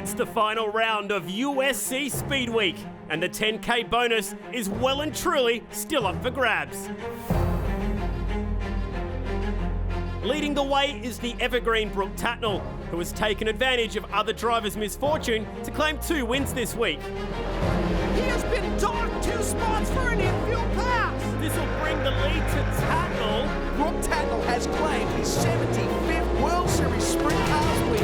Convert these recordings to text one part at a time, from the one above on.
It's the final round of USC Speedweek, and the 10K bonus is well and truly still up for grabs. Leading the way is the evergreen Brooke Tatnall, who has taken advantage of other drivers' misfortune to claim 2 wins this week. He has been docked 2 spots for an infield pass. This will bring the lead to Tatnall. Brooke Tatnall has claimed his 75th World Series Sprintcars win.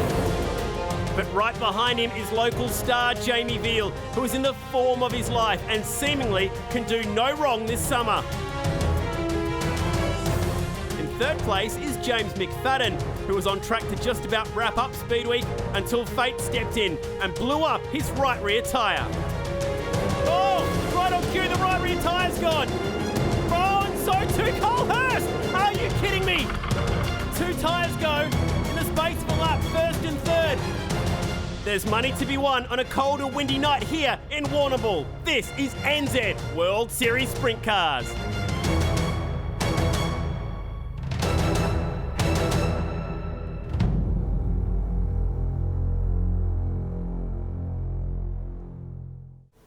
But right behind him is local star Jamie Veal, who is in the form of his life and seemingly can do no wrong this summer. In third place is James McFadden, who was on track to just about wrap up Speedweek until fate stepped in and blew up his right rear tyre. Oh, right on cue, the right rear tyre's gone. Oh, and so too Cole Hurst. Are you kidding me? 2 tyres go in the space of a lap, first and third. There's money to be won on a cold and windy night here in Warrnambool. This is NZ World Series Sprintcars.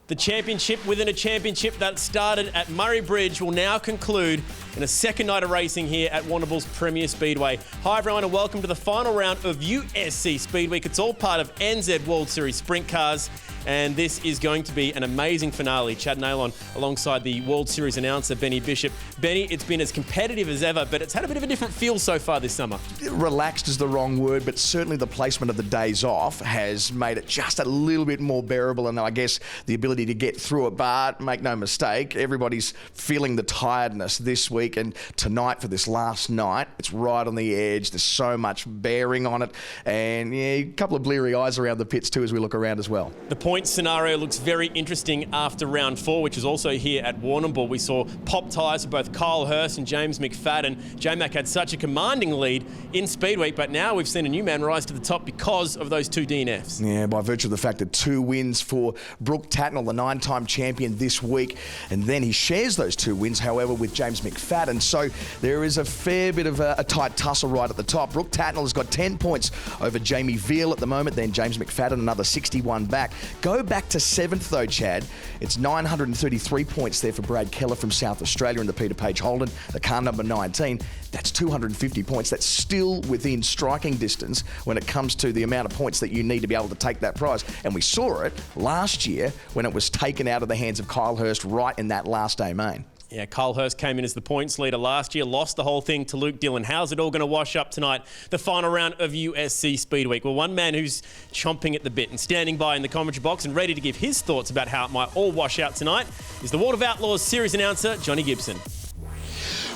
The championship within a championship that started at Murray Bridge will now conclude in a second night of racing here at Warrnambool's Premier Speedway. Hi everyone and welcome to the final round of USC Speedweek. It's all part of NZ World Series Sprint Cars, and this is going to be an amazing finale. Chad Nailon alongside the World Series announcer Benny Bishop. Benny, it's been as competitive as ever, but it's had a bit of a different feel so far this summer. Relaxed is the wrong word, but certainly the placement of the days off has made it just a little bit more bearable, and I guess the ability to get through it. But make no mistake, everybody's feeling the tiredness this week and tonight for this last night. It's right on the edge. There's so much bearing on it, and yeah, a couple of bleary eyes around the pits too as we look around as well. The point scenario looks very interesting after round 4, which is also here at Warrnambool. We saw pop tyres for both Kyle Hurst and James McFadden. J-Mac had such a commanding lead in Speedweek, but now we've seen a new man rise to the top because of those 2 DNFs. Yeah, by virtue of the fact that 2 wins for Brooke Tatnall, the 9-time champion this week, and then he shares those 2 wins, however, with James McFadden. So there is a fair bit of a tight tussle right at the top. Brooke Tatnall has got 10 points over Jamie Veal at the moment, then James McFadden another 61 back. Go back to 7th though, Chad. It's 933 points there for Brad Keller from South Australia in the Peter Page Holden, the car number 19. That's 250 points. That's still within striking distance when it comes to the amount of points that you need to be able to take that prize. And we saw it last year when it was taken out of the hands of Kyle Hurst right in that last day main. Yeah, Kyle Hurst came in as the points leader last year, lost the whole thing to Luke Dillon. How's it all going to wash up tonight? The final round of USC Speedweek. Well, one man who's chomping at the bit and standing by in the commentary box and ready to give his thoughts about how it might all wash out tonight is the World of Outlaws series announcer, Johnny Gibson.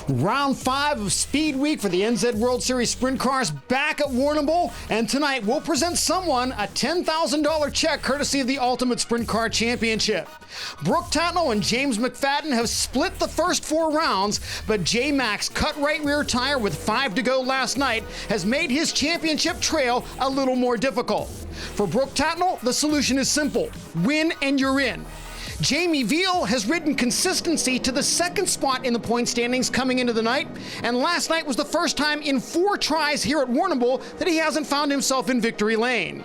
Round 5 of Speed Week for the NZ World Series Sprint Cars back at Warrnambool, and tonight we'll present someone a $10,000 check courtesy of the Ultimate Sprint Car Championship. Brooke Tatnall and James McFadden have split the first 4 rounds, but J-Mac's cut right rear tire with 5 to go last night has made his championship trail a little more difficult. For Brooke Tatnall, the solution is simple: win and you're in. Jamie Veal has ridden consistency to the 2nd spot in the point standings coming into the night, and last night was the first time in 4 tries here at Warrnambool that he hasn't found himself in victory lane.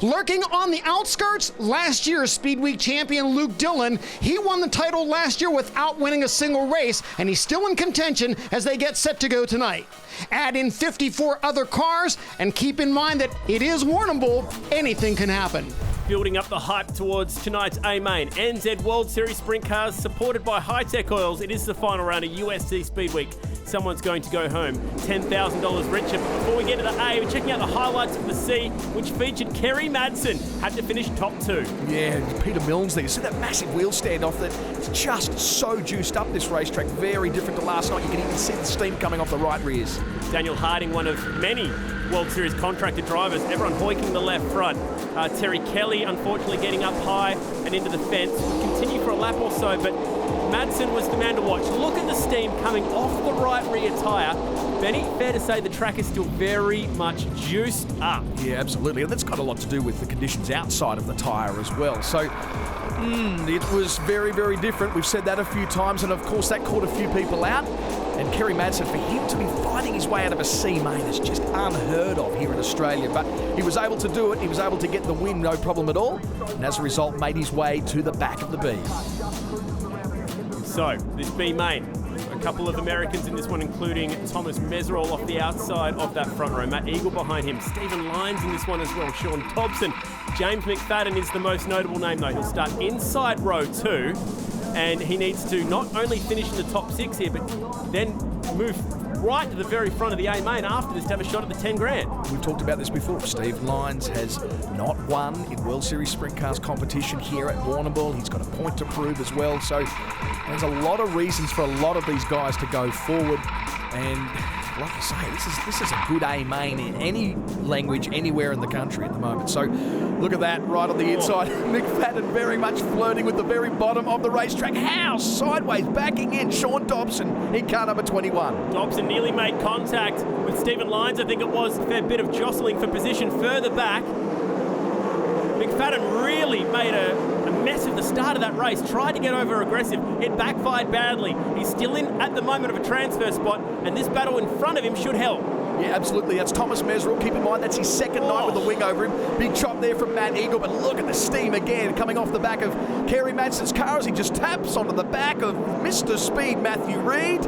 Lurking on the outskirts, last year's Speedweek champion Luke Dillon. He won the title last year without winning a single race, and he's still in contention as they get set to go tonight. Add in 54 other cars, and keep in mind that it is Warrnambool. Anything can happen. Building up the hype towards tonight's A-Main. NZ World Series Sprint Cars, supported by High-Tech Oils. It is the final round of USC Speedweek. Someone's going to go home $10,000 richer. But before we get to the A, we're checking out the highlights of the C, which featured Kerry Madsen. Had to finish top 2. Yeah, Peter Milnes there. You see that massive wheel standoff that's just so juiced up this racetrack. Very different to last night. You can even see the steam coming off the right rears. Daniel Harding, one of many World Series contracted drivers, everyone hoiking the left front. Terry Kelly, unfortunately, getting up high and into the fence. Will continue for a lap or so, but Madsen was the man to watch. Look at the steam coming off the right rear tyre. Benny, fair to say the track is still very much juiced up. Yeah, absolutely. And that's got a lot to do with the conditions outside of the tyre as well. So It was very, very different. We've said that a few times, and of course that caught a few people out. And Kerry Madsen, for him to be fighting his way out of a C main is just unheard of here in Australia. But he was able to do it. He was able to get the win, no problem at all. And as a result, made his way to the back of the B. So, this B main, a couple of Americans in this one, including Thomas Meserol off the outside of that front row. Matt Eagle behind him. Stephen Lyons in this one as well. Sean Dobson. James McFadden is the most notable name, though. He'll start inside row 2. And he needs to not only finish in the top 6 here, but then move right to the very front of the A main after this to have a shot at the 10 grand. We've talked about this before. Steve Lyons has not won in World Series Sprintcars competition here at Warrnambool. He's got a point to prove as well. So there's a lot of reasons for a lot of these guys to go forward. And like I say, this is a good A main in any language, anywhere in the country at the moment. So look at that right on the inside. McFadden very much flirting with the very bottom of the racetrack. How? Sideways, backing in. Sean Dobson in car number 21. Dobson nearly made contact with Stephen Lyons. I think it was a fair bit of jostling for position further back. McFadden really made a mess of the start of that race, tried to get over aggressive. It backfired badly. He's still in at the moment of a transfer spot, and this battle in front of him should help. Yeah, absolutely. That's Thomas Meserol. Keep in mind, that's his second night with the wing over him. Big chop there from Matt Eagle, but look at the steam again coming off the back of Kerry Madsen's car as he just taps onto the back of Mr. Speed, Matthew Reid.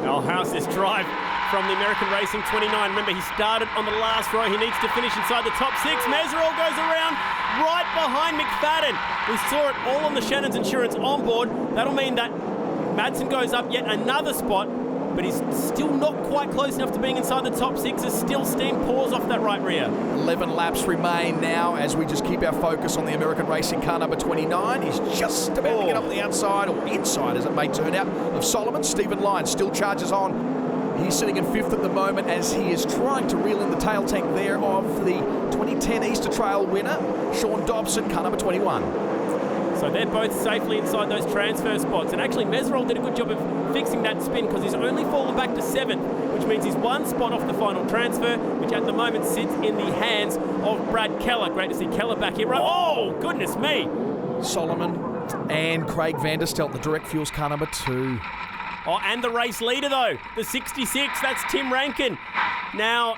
Oh, how's this drive from the American Racing 29? Remember, he started on the last row. He needs to finish inside the top 6. Meserol goes around right behind McFadden. We saw it all on the Shannon's Insurance onboard. That'll mean that Madsen goes up yet another spot, but he's still not quite close enough to being inside the top 6 as still steam pours off that right rear. 11 laps remain now as we just keep our focus on the American Racing car number 29. He's just about to get up the outside, or inside as it may turn out, of Solomon. Stephen Lyons still charges on. He's sitting in 5th at the moment as he is trying to reel in the tail tank there of the 2010 Easter Trail winner, Sean Dobson, car number 21. So they're both safely inside those transfer spots. And actually, Meserol did a good job of fixing that spin because he's only fallen back to 7th, which means he's one spot off the final transfer, which at the moment sits in the hands of Brad Keller. Great to see Keller back here. Oh, goodness me. Solomon and Craig Vanderstelt, the Direct Fuels car number 2. Oh, and the race leader, though, the 66, that's Tim Rankin. Now,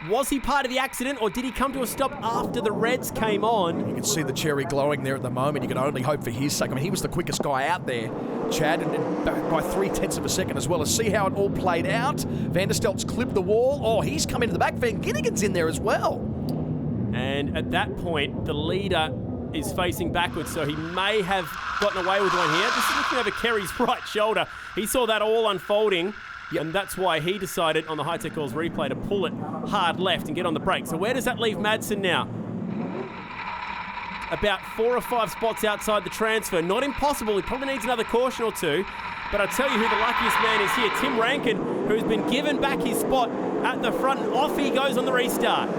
was he part of the accident, or did he come to a stop after the Reds came on? You can see the cherry glowing there at the moment. You can only hope for his sake. I mean, he was the quickest guy out there, Chad, and by 0.3 of a second as well. As see how it all played out. Vanderstelt's clipped the wall. Oh, he's come into the back. Van Ginnigan's in there as well. And at that point, the leader is facing backwards, so he may have gotten away with one here. This is looking over Kerry's right shoulder. He saw that all unfolding, and that's why he decided on the High-Tech Oils replay to pull it hard left and get on the brake. So where does that leave Madsen now? About 4 or 5 spots outside the transfer. Not impossible. He probably needs another caution or 2. But I'll tell you who the luckiest man is here. Tim Rankin, who's been given back his spot at the front, and off he goes on the restart.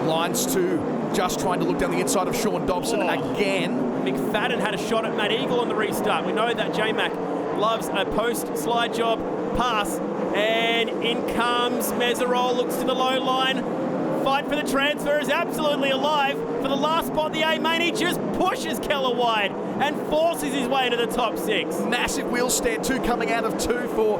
Lines 2. Just trying to look down the inside of Sean Dobson again. McFadden had a shot at Matt Eagle on the restart. We know that J-Mac loves a post-slide job pass. And in comes Meserol, looks to the low line. Fight for the transfer is absolutely alive. For the last spot, the A-main, he just pushes Keller wide and forces his way into the top 6. Massive wheel stand 2 coming out of 2 for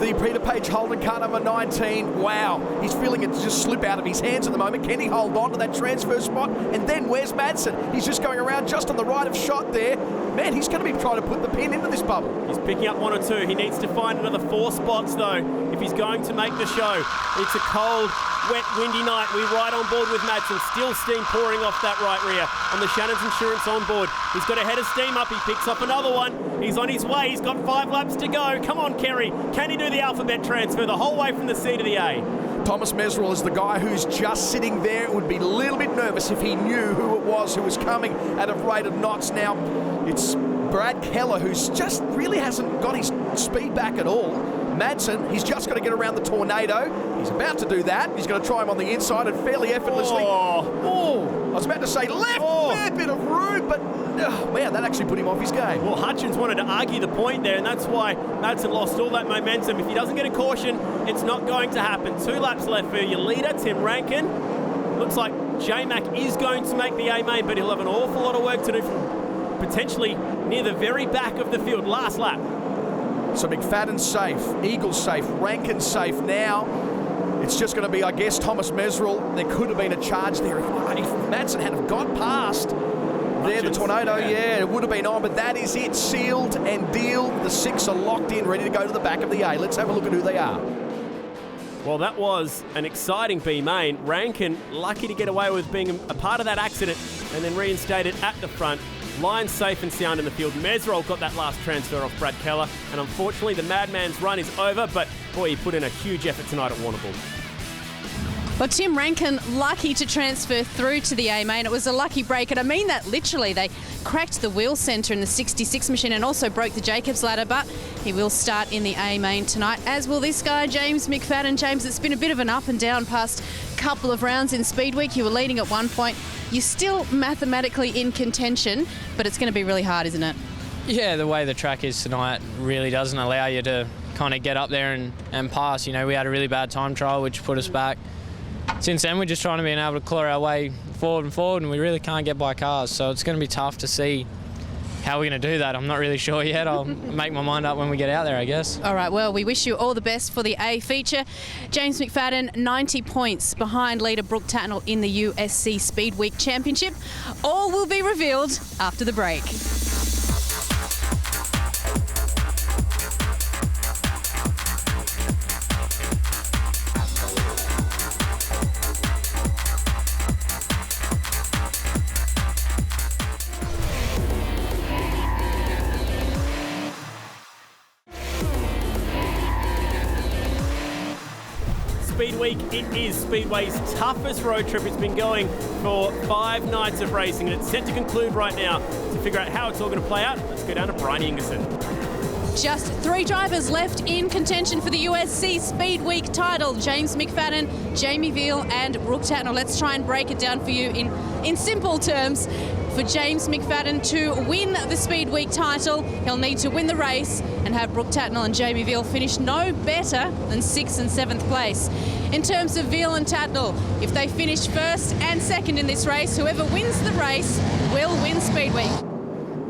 the Peter Page Holden car number 19. Wow, he's feeling it just slip out of his hands at the moment. Can he hold on to that transfer spot? And then where's Madsen? He's just going around just on the right of shot there. Man, he's going to be trying to put the pin into this bubble. He's picking up 1 or 2. He needs to find another 4 spots, though, if he's going to make the show. It's a cold, wet, windy night. We ride on board with Madsen. Still steam pouring off that right rear on the Shannon's Insurance on board. He's got a head of steam up. He picks up another one. He's on his way. He's got 5 laps to go. Come on, Kerry. Can he do the alphabet transfer the whole way from the C to the A? Thomas Meserol is the guy who's just sitting there. Would be a little bit nervous if he knew who it was who was coming at a rate of knots. Now, it's Brad Keller, who's just really hasn't got his speed back at all. Madsen, he's just got to get around the Tornado. He's about to do that. He's going to try him on the inside and fairly effortlessly. Oh, I was about to say left. Fair bit of room, but man, that actually put him off his game. Well, Hutchins wanted to argue the point there, and that's why Madsen lost all that momentum. If he doesn't get a caution, it's not going to happen. 2 laps left for your leader, Tim Rankin. Looks like J-Mac is going to make the A-main, but he'll have an awful lot of work to do from potentially near the very back of the field. Last lap. So McFadden's safe, Eagle's safe, Rankin's safe now. It's just going to be, I guess, Thomas Mesrel. There could have been a charge there. If Madsen had have got past there, the Tornado, yeah, it would have been on, but that is it. Sealed and dealed. The 6 are locked in, ready to go to the back of the A. Let's have a look at who they are. Well, that was an exciting B main. Rankin lucky to get away with being a part of that accident and then reinstated at the front. Lyons safe and sound in the field. Mesrel got that last transfer off Brad Keller, and unfortunately the Madman's run is over, but boy, he put in a huge effort tonight at Warrnambool. Well, Tim Rankin lucky to transfer through to the A main. It was a lucky break, and I mean that literally. They cracked the wheel centre in the 66 machine and also broke the Jacobs ladder, but he will start in the A main tonight, as will this guy, James McFadden. James, it's been a bit of an up and down past couple of rounds in Speedweek. You were leading at one point. You're still mathematically in contention, but it's going to be really hard, isn't it? Yeah, the way the track is tonight really doesn't allow you to kind of get up there and pass. You know, we had a really bad time trial, which put us back. Since then, we're just trying to be able to claw our way forward, and we really can't get by cars. So it's going to be tough to see how we're going to do that. I'm not really sure yet. I'll make my mind up when we get out there, I guess. All right, well, we wish you all the best for the A feature. James McFadden, 90 points behind leader Brooke Tatnell in the USC Speedweek Championship. All will be revealed after the break. Speedweek, it is Speedway's toughest road trip. It's been going for 5 nights of racing, and it's set to conclude right now. To figure out how it's all going to play out, let's go down to Brian Ingerson. Just 3 drivers left in contention for the USC Speedweek title. James McFadden, Jamie Veal and Brooke Tatnell. Let's try and break it down for you in simple terms. For James McFadden to win the Speedweek title, he'll need to win the race and have Brooke Tatnell and Jamie Veal finish no better than 6th and 7th place. In terms of Veal and Tatnell, if they finish 1st and 2nd in this race, whoever wins the race will win Speedweek.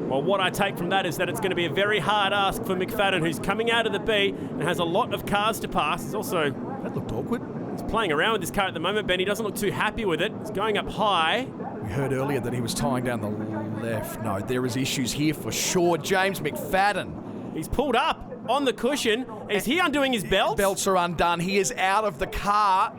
Well, what I take from that is that it's going to be a very hard ask for McFadden, who's coming out of the B and has a lot of cars to pass. He's also... That looked awkward. He's playing around with this car at the moment, Ben. He doesn't look too happy with it. It's going up high. We heard earlier that he was tying down the left. No, there is issues here for sure. James McFadden. He's pulled up on the cushion. Is he undoing his belt? Belts are undone. He is out of the car.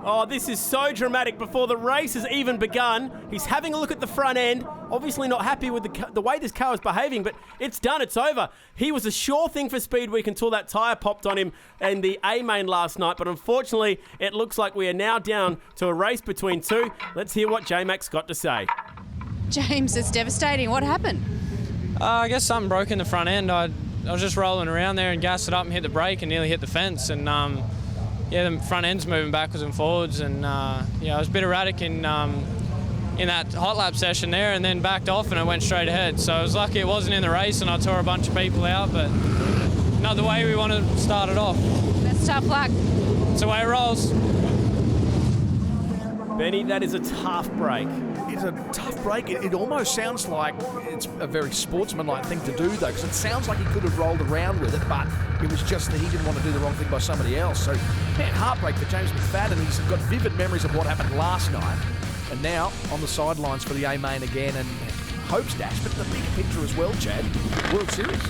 Oh, this is so dramatic before the race has even begun. He's having a look at the front end, obviously not happy with the way this car is behaving, but it's done, it's over. He was a sure thing for Speedweek until that tyre popped on him in the A-main last night, but unfortunately, it looks like we are now down to a race between 2. Let's hear what J-Mac's got to say. James, it's devastating. What happened? I guess something broke in the front end. I was just rolling around there and gassed it up and hit the brake and nearly hit the fence. And yeah, the front end's moving backwards and forwards. And yeah, I was a bit erratic in that hot lap session there, and then backed off and it went straight ahead. So I was lucky it wasn't in the race and I tore a bunch of people out, but not the way we want to start it off. That's tough luck. It's the way it rolls. Benny, that is a tough break. It's a tough break. It almost sounds like it's a very sportsmanlike thing to do, though, because it sounds like he could have rolled around with it, but it was just that he didn't want to do the wrong thing by somebody else. So, man, heartbreak for James McFadden. He's got vivid memories of what happened last night, and now on the sidelines for the A-main again, and hopes dash, but the bigger picture as well, Chad. World Series.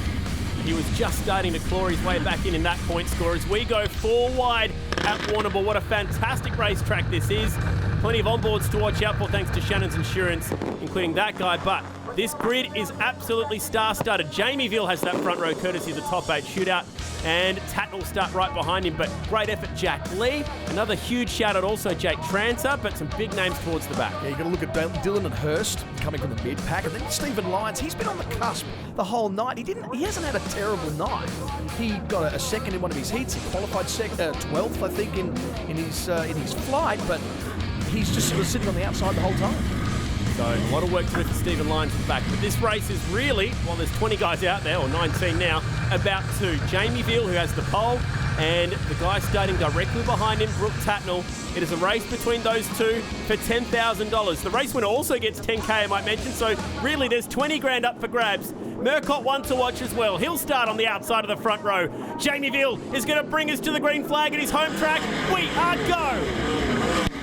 He was just starting to claw his way back in that point score as we go 4 wide at Warrnambool. What a fantastic racetrack this is. Plenty of onboards to watch out for thanks to Shannon's Insurance, including that guy. But this grid is absolutely star-studded. Jamie Veal has that front row courtesy of the top 8 shootout, and Tatnell will start right behind him. But great effort, Jack Lee. Another huge shout-out also, Jake Tranter, but some big names towards the back. Yeah, you've got to look at Dylan and Hurst coming from the mid-pack, and then Stephen Lyons. He's been on the cusp the whole night. He hasn't had a terrible night. He got a second in one of his heats. He qualified 12th, I think, in his flight, but he's just sort of sitting on the outside the whole time. So a lot of work to do for Stephen Lyons at the back. But this race is really, well, there's 20 guys out there, or 19 now, about 2. Jamie Veal, who has the pole, and the guy starting directly behind him, Brooke Tatnell. It is a race between those two for $10,000. The race winner also gets 10K, I might mention, so really there's 20 grand up for grabs. Murcott one to watch as well. He'll start on the outside of the front row. Jamie Veal is going to bring us to the green flag at his home track. We are go!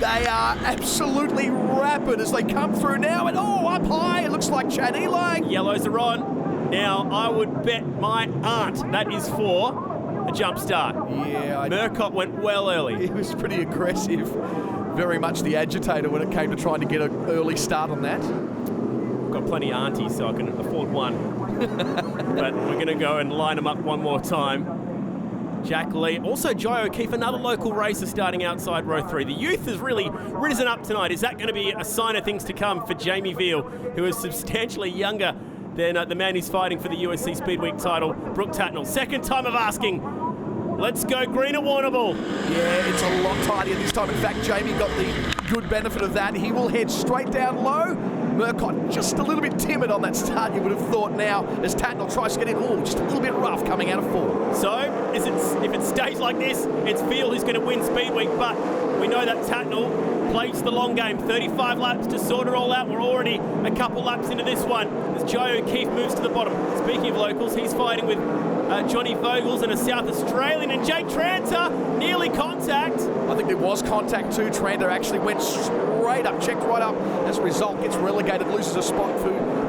They are absolutely rapid as they come through now, and up high, it looks like Chad Eli. Yellows are on. Now, I would bet my aunt that is for a jump start. Yeah. Murcott went well early. He was pretty aggressive. Very much the agitator when it came to trying to get an early start on that. I've got plenty of aunties, so I can afford one. But we're going to go and line them up one more time. Jack Lee, also Jai O'Keefe, another local racer starting outside row 3. The youth has really risen up tonight. Is that going to be a sign of things to come for Jamie Veal, who is substantially younger than the man who's fighting for the USC Speedweek title, Brooke Tatnell? Second time of asking. Let's go green at Warrnambool. Yeah, it's a lot tighter this time. In fact, Jamie got the good benefit of that. He will head straight down low. Murcott just a little bit timid on that start, you would have thought now, as Tatnell tries to get in. Just a little bit rough coming out of 4. So, if it stays like this, it's Veal who's going to win Speedweek, but we know that Tatnell plays the long game. 35 laps to sort it all out. We're already a couple laps into this one as Jai O'Keefe moves to the bottom. Speaking of locals, he's fighting with Johnny Vogels and a South Australian, and Jake Tranter, nearly contact. I think there was contact too. Tranter actually went straight up, checked right up. As a result, gets relegated, loses a spot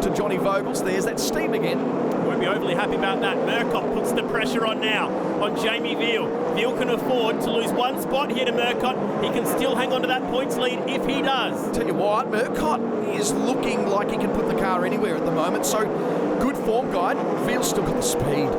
to Johnny Vogels. There's that steam again. Won't be overly happy about that. Murcott puts the pressure on now on Jamie Veal. Veal can afford to lose one spot here to Murcott. He can still hang on to that points lead if he does. Tell you what, Murcott is looking like he can put the car anywhere at the moment. So good form guide. Veal's still got the speed.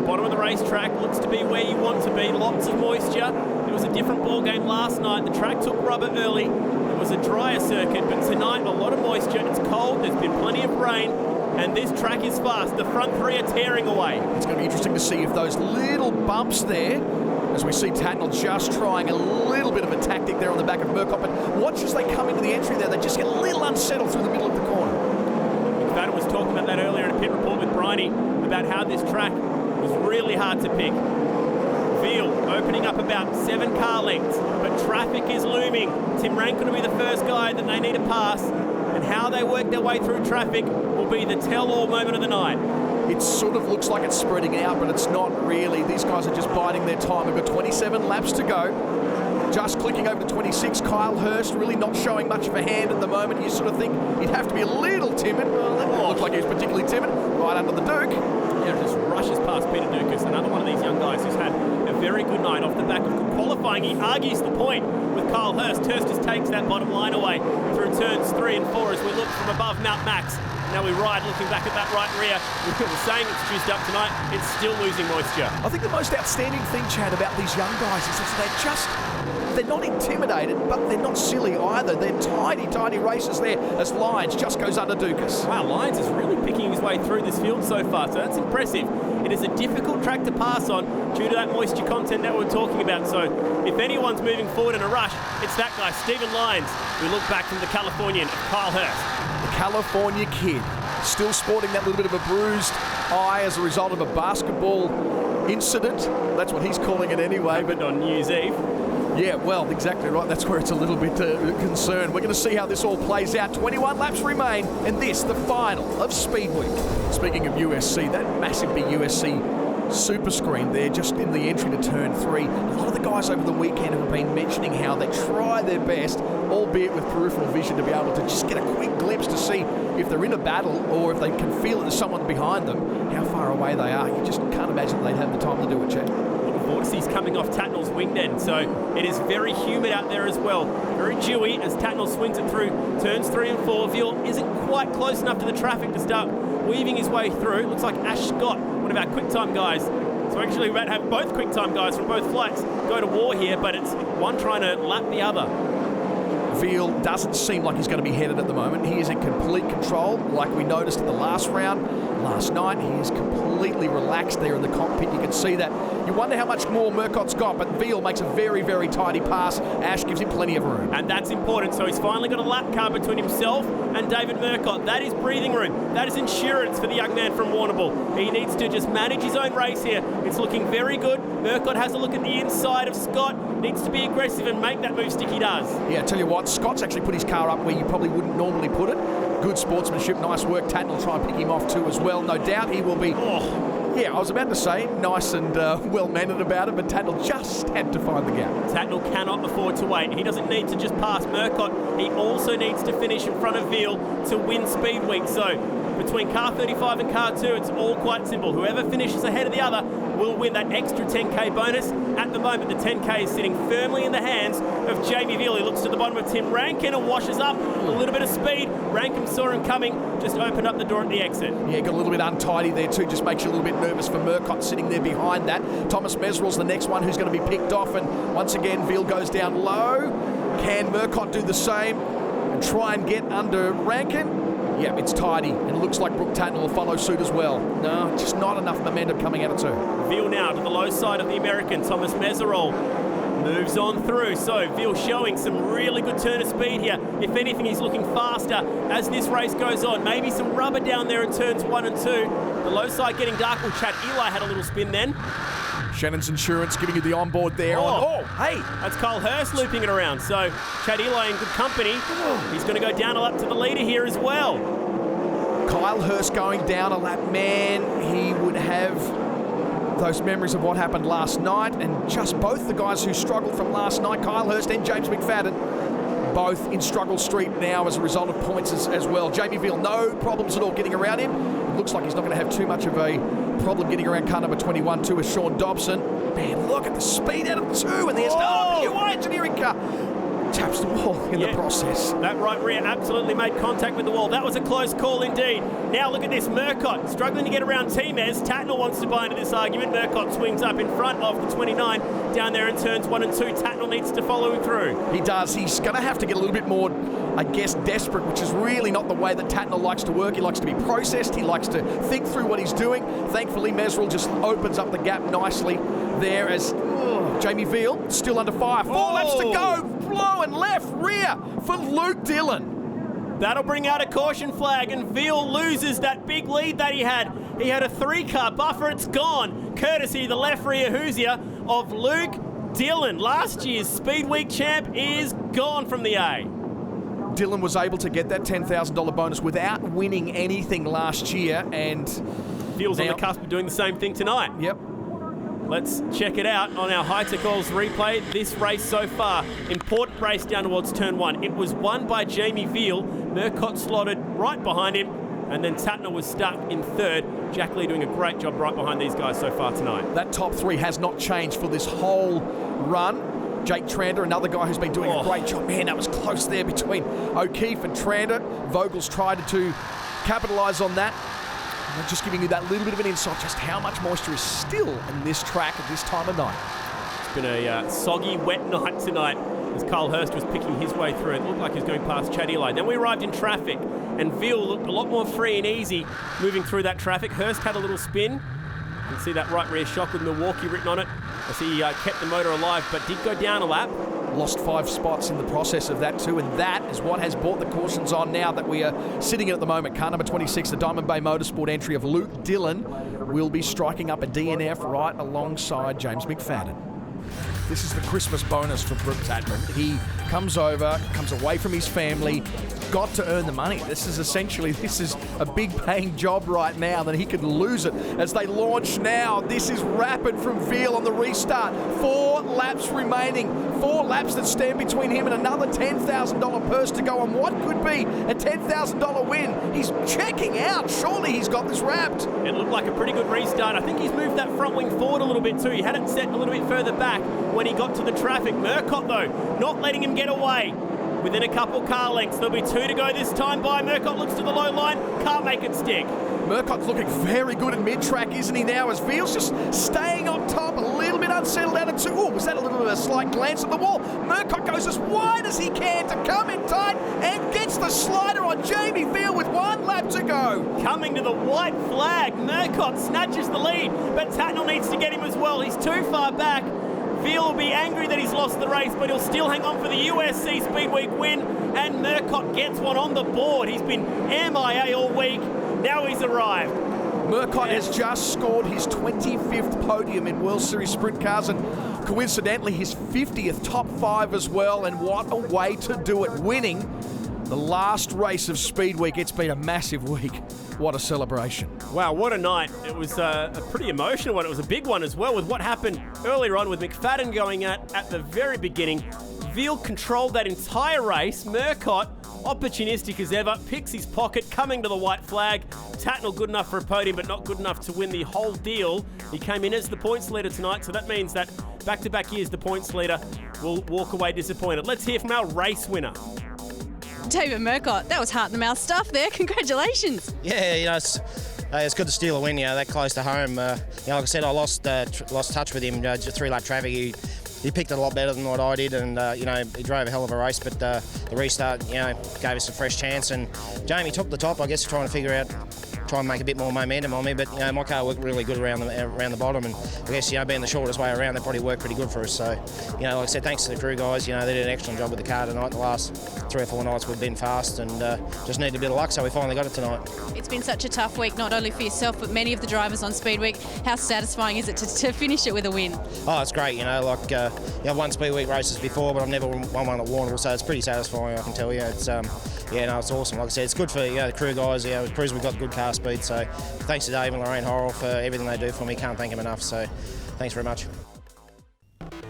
Bottom of the racetrack looks to be where you want to be. Lots of moisture. It was a different ball game last night. The track took rubber early. It was a drier circuit, but tonight a lot of moisture. It's cold. There's been plenty of rain, and this track is fast. The front 3 are tearing away. It's going to be interesting to see if those little bumps there, as we see Tatnell just trying a little bit of a tactic there on the back of Murcott, but watch as they come into the entry there. They just get a little unsettled through the middle of the corner. McFadden was talking about that earlier in a pit report with Briney about how this track was really hard to pick. Veal opening up about 7 car lengths, but traffic is looming. Tim Rankin will be the first guy that they need to pass, and how they work their way through traffic will be the tell-all moment of the night. It sort of looks like it's spreading out, but it's not really. These guys are just biding their time. We've got 27 laps to go. Just clicking over to 26. Kyle Hurst really not showing much of a hand at the moment. You sort of think he'd have to be a little timid. Well, that didn't look like he was particularly timid. Right under the Duke. Yeah, just rushes past Peter Dukas, another one of these young guys who's had a very good night off the back of good qualifying. He argues the point with Kyle Hurst. Hurst just takes that bottom line away through turns 3 and 4 as we look from above Mount Max. Now we ride, looking back at that right rear. We were saying it's juiced up tonight. It's still losing moisture. I think the most outstanding thing, Chad, about these young guys is that they're not intimidated, but they're not silly either. They're tiny races there as Lyons just goes under Dukas. Wow, Lyons is really picking his way through this field so far, so that's impressive. It is a difficult track to pass on due to that moisture content that we're talking about. So if anyone's moving forward in a rush, it's that guy, Stephen Lyons. We look back from the Californian, Kyle Hurst. The California kid, still sporting that little bit of a bruised eye as a result of a basketball incident. That's what he's calling it anyway. But on New Year's Eve. Yeah, well, exactly right. That's where it's a little bit concerned. We're going to see how this all plays out. 21 laps remain, and this, the final of Speedweek. Speaking of USC, that massive big USC super screen there just in the entry to turn 3. A lot of the guys over the weekend have been mentioning how they try their best, albeit with peripheral vision, to be able to just get a quick glimpse to see if they're in a battle or if they can feel that there's someone behind them, how far away they are. You just can't imagine they'd have the time to do it, Chad. Vortices coming off Tatnell's winged end, so it is very humid out there as well. Very dewy as Tatnell swings it through turns 3 and 4. Veal isn't quite close enough to the traffic to start weaving his way through. Looks like Ash Scott, one of our quick time guys. So actually we're about to have both quick time guys from both flights go to war here, but it's one trying to lap the other. Veal doesn't seem like he's going to be headed at the moment. He is in complete control, like we noticed in the last round. last night. He is completely relaxed there in the cockpit. You can see that. You wonder how much more Murcott's got, but Veal makes a very, very tidy pass. Ash gives him plenty of room. And that's important. So he's finally got a lap car between himself and David Murcott. That is breathing room. That is insurance for the young man from Warrnambool. He needs to just manage his own race here. It's looking very good. Murcott has a look at the inside of Scott. Needs to be aggressive and make that move. Sticky does. Yeah, I tell you what, Scott's actually put his car up where you probably wouldn't normally put it. Good sportsmanship, nice work. Tatton will try and pick him off too as well. No doubt he will be... Yeah, I was about to say nice and well-mannered about it, but Tatnell just had to find the gap. Tatnell cannot afford to wait. He doesn't need to just pass Murcott. He also needs to finish in front of Veal to win Speedweek. So between car 35 and car 2, it's all quite simple. Whoever finishes ahead of the other will win that extra 10k bonus. At the moment, the 10k is sitting firmly in the hands of Jamie Veal. He looks to the bottom of Tim Rankin and washes up a little bit of speed. Rankin saw him coming, just opened up the door at the exit. Yeah, got a little bit untidy there too, just makes you a little bit nervous for Murcott sitting there behind that. Thomas Meseral's the next one who's going to be picked off, and once again, Veal goes down low. Can Murcott do the same and try and get under Rankin? Yeah, it's tidy, and it looks like Brooke Tatton will follow suit as well. No, just not enough momentum coming out of two. Veal now to the low side of the American. Thomas Meserol moves on through. So Veal showing some really good turn of speed here. If anything, he's looking faster as this race goes on. Maybe some rubber down there in turns 1 and 2. The low side getting dark. Well, Chad Eli had a little spin then. Shannon's Insurance giving you the onboard there. Hey! That's Kyle Hurst looping it around. So Chad Eli in good company. He's going to go down a lap to the leader here as well. Kyle Hurst going down a lap. Man, he would have those memories of what happened last night, and just both the guys who struggled from last night, Kyle Hurst and James McFadden, both in struggle street now as a result of points as well. Jamie Veal, no problems at all getting around him. It looks like he's not going to have too much of a problem getting around car number 21 too, with Sean Dobson. Man, look at the speed out of two, and there's UI engineering car. Taps the wall in the process. That right rear absolutely made contact with the wall. That was a close call indeed. Now look at this, Murcott struggling to get around T-Mez. Tatnell wants to buy into this argument. Murcott swings up in front of the 29 down there in turns 1 and 2. Tatnell needs to follow him through. He does. He's going to have to get a little bit more, I guess, desperate, which is really not the way that Tatnell likes to work. He likes to be processed. He likes to think through what he's doing. Thankfully, Meserol just opens up the gap nicely there as Jamie Veal still under fire. 4 laps to go. Blowing left rear for Luke Dillon. That'll bring out a caution flag, and Veal loses that big lead that he had. He had a 3-car buffer. It's gone, courtesy the left rear Hoosier of Luke Dillon. Last year's Speedweek champ is gone from the A. Dillon was able to get that $10,000 bonus without winning anything last year, and Veal's on the cusp of doing the same thing tonight. Yep. Let's check it out on our High-Tech Oils replay. This race so far, important race down towards turn 1. It was won by Jamie Veal. Murcott slotted right behind him, and then Tatner was stuck in third. Jack Lee doing a great job right behind these guys so far tonight. That top 3 has not changed for this whole run. Jake Trander, another guy who's been doing a great job. Man, that was close there between O'Keefe and Trander. Vogel's tried to capitalise on that. Just giving you that little bit of an insight just how much moisture is still in this track at this time of night. It's been a soggy, wet night tonight as Kyle Hurst was picking his way through. It looked like he was going past Chad Eli. Then we arrived in traffic, and Veal looked a lot more free and easy moving through that traffic. Hurst had a little spin. You can see that right rear shock with Milwaukee written on it as he kept the motor alive, but did go down a lap. Lost 5 spots in the process of that too, and that is what has brought the cautions on now that we are sitting at the moment. Car number 26, the Diamond Bay Motorsport entry of Luke Dillon, will be striking up a DNF right alongside James McFadden. This is the Christmas bonus for Brooke Tatman. He comes away from his family, got to earn the money. This is a big paying job right now, that he could lose it as they launch now. This is rapid from Veal on the restart. 4 laps remaining. 4 laps that stand between him and another $10,000 purse to go on what could be a $10,000 win. He's checking out. Surely he's got this wrapped. It looked like a pretty good restart. I think he's moved that front wing forward a little bit too. He had it set a little bit further back when he got to the traffic. Murcott, though, not letting him get away. within a couple car lengths. There'll be 2 to go this time by. Murcott looks to the low line, can't make it stick. Murcott's looking very good in mid-track, isn't he now? As Veal's just staying on top, a little bit unsettled out of 2. Oh, was that a little bit of a slight glance at the wall? Murcott goes as wide as he can to come in tight and gets the slider on Jamie Veal with 1 lap to go. Coming to the white flag, Murcott snatches the lead, but Tatnall needs to get him as well. He's too far back. Veal will be angry that he's lost the race, but he'll still hang on for the USC Speedweek win, and Murcott gets one on the board. He's been MIA all week. Now he's arrived. Murcott has just scored his 25th podium in World Series Sprint Cars, and coincidentally his 50th top 5 as well, and what a way to do it, winning the last race of Speedweek. It's been a massive week. What a celebration. Wow, what a night. It was a pretty emotional one. It was a big one as well, with what happened earlier on with McFadden going at the very beginning. Veal controlled that entire race. Murcott, opportunistic as ever, picks his pocket, coming to the white flag. Tatnall good enough for a podium, but not good enough to win the whole deal. He came in as the points leader tonight, so that means that back-to-back years the points leader will walk away disappointed. Let's hear from our race winner. David Murcott, that was heart-in-the-mouth stuff there. Congratulations. Yeah, it's good to steal a win, that close to home. Like I said, I lost touch with him. Just 3-lap traffic, he picked it a lot better than what I did, and he drove a hell of a race. But the restart, gave us a fresh chance. And Jamie took the top, I guess, try and make a bit more momentum on me. But my car worked really good around the bottom, and I guess being the shortest way around, that probably worked pretty good for us. So like I said, thanks to the crew guys. They did an excellent job with the car tonight. The last 3 or 4 nights we've been fast, and just needed a bit of luck, so we finally got it tonight. It's been such a tough week, not only for yourself but many of the drivers on Speedweek. How satisfying is it to finish it with a win? Oh, it's great. I've won Speedweek races before, but I've never won one at Warrnambool, so it's pretty satisfying, I can tell you. It's it's awesome. Like I said, it's good for the crew guys. It proves we've got good car speed. So thanks to Dave and Lorraine Horrell for everything they do for me. Can't thank them enough. So thanks very much.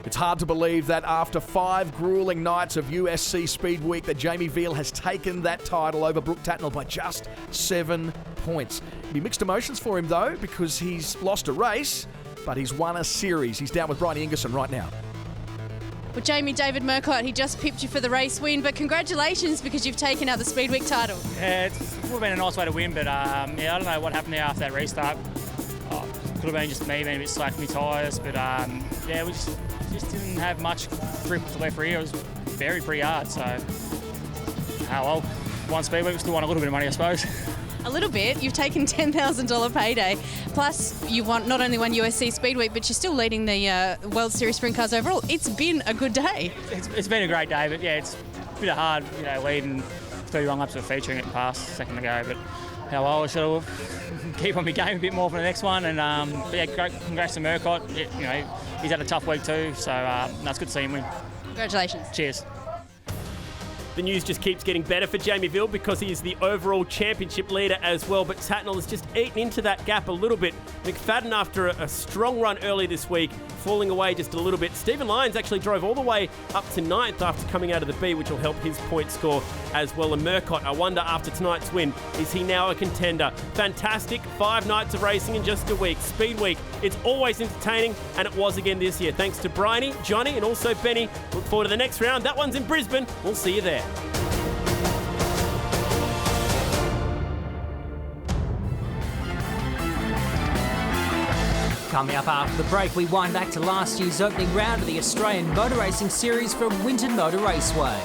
It's hard to believe that after 5 grueling nights of USC Speedweek that Jamie Veal has taken that title over Brooke Tatnall by just 7 points. It'll be mixed emotions for him though, because he's lost a race, but he's won a series. He's down with Brian Ingerson right now. Well, Jamie, David Murcott, he just pipped you for the race win, but congratulations because you've taken out the Speedweek title. Yeah, it would have been a nice way to win, but I don't know what happened there after that restart. Could have been just me being a bit slack with my tyres, but we just didn't have much grip with the left rear. It was pretty hard, so one Speedweek, we still won a little bit of money, I suppose. A little bit. You've taken $10,000 payday. Plus, you not only won USC Speedweek, but you're still leading the World Series Sprint Cars overall. It's been a good day. It's been a great day, but it's a bit hard, leading 31 laps of featuring it past a second ago. But I should keep on my game a bit more for the next one. And great. Congrats to Murcott. He's had a tough week too, so it's good to see him win. Congratulations. Cheers. The news just keeps getting better for Jamie Veal because he is the overall championship leader as well, but Tatnall has just eaten into that gap a little bit. McFadden, after a strong run early this week, falling away just a little bit. Stephen Lyons actually drove all the way up to 9th after coming out of the B, which will help his point score as well. And Murcott, I wonder after tonight's win, is he now a contender? Fantastic 5 nights of racing in just a week. Speedweek, it's always entertaining, and it was again this year. Thanks to Bryony, Johnny, and also Benny. Look forward to the next round. That one's in Brisbane. We'll see you there. Coming up after the break, we wind back to last year's opening round of the Australian Motor Racing Series from Winton Motor Raceway.